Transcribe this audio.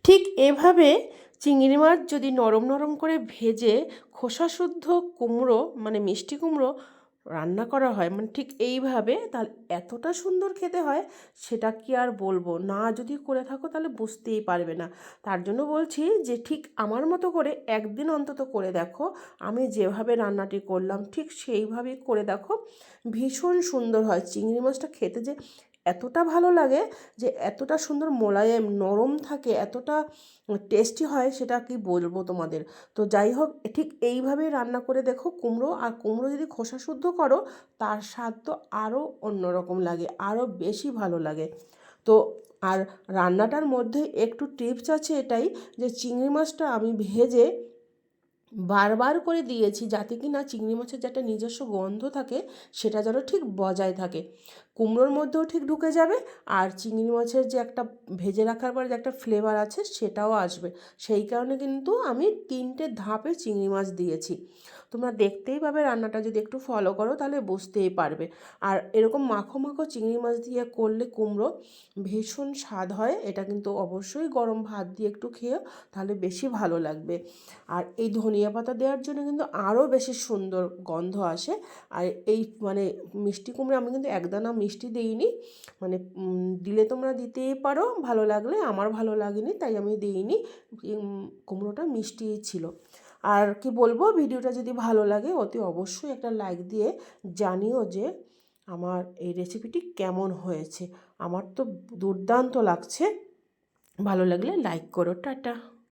ঠিক এভাবে চিংড়ি মাছ যদি নরম নরম করে ভেজে খোসাশুদ্ধ কুমড়ো মানে মিষ্টি কুমড়ো রান্না করা হয়, মানে ঠিক এইভাবে, তাহলে এতটা সুন্দর খেতে হয় সেটা কি আর বলবো। না যদি করে থাকো তাহলে বুঝতেই পারবে না। তার জন্য বলছি যে ঠিক আমার মতো করে একদিন অন্তত করে দেখো। আমি যেভাবে রান্নাটি করলাম ঠিক সেইভাবেই করে দেখো, ভীষণ সুন্দর হয়। চিংড়ি মাছটা খেতে যে এতটা ভালো লাগে, যে এতটা সুন্দর মোলায়েম নরম থাকে, এতটা টেস্টি হয় সেটা কি বলবো তোমাদের। তো যাই হোক, ঠিক এইভাবেই রান্না করে দেখো কুমড়ো। আর কুমড়ো যদি খোসা শুদ্ধ করো তার স্বাদ তো আরও অন্যরকম লাগে, আরও বেশি ভালো লাগে। তো আর রান্নাটার মধ্যে একটু টিপস আছে এটাই, যে চিংড়ি মাছটা আমি ভেজে বারবার করে দিয়েছি যাতে কি না চিংড়ি মাছের যেটা নিজস্ব গন্ধ থাকে সেটা যেন ঠিক বজায় থাকে, কুমড়োর মধ্যেও ঠিক ঢুকে যাবে, আর চিংড়ি মাছের যে একটা ভেজে রাখার পর যে একটা ফ্লেভার আছে সেটাও আসবে। সেই কারণে কিন্তু আমি 3টে ধাপে চিংড়ি মাছ দিয়েছি। তোমরা দেখতেই পাবে, রান্নাটা যদি একটু ফলো করো তাহলে বুঝতেই পারবে। আর এরকম মাখো মাখো চিংড়ি মাছ দিয়ে করলে কুমড়ো ভীষণ স্বাদ হয়। এটা কিন্তু অবশ্যই গরম ভাত দিয়ে একটু খেয়েও তাহলে বেশি ভালো লাগবে। আর এই ধনিয়া পাতা দেওয়ার জন্য কিন্তু আরও বেশি সুন্দর গন্ধ আসে। আর এই মানে মিষ্টি কুমড়ো আমি কিন্তু একদানা মিষ্টি দিইনি, মানে দিলে তোমরা দিতেই পারো, ভালো লাগলে। আমার ভালো লাগেনি তাই আমি দিইনি, কুমড়োটা মিষ্টিই ছিল। আর কি বলবো, ভিডিওটা যদি ভালো লাগে অতি অবশ্যই একটা লাইক দিয়ে জানিও যে আমার এই রেসিপিটি কেমন হয়েছে। আমার তো দুর্দান্ত লাগছে। ভালো লাগলে লাইক করো। টাটা।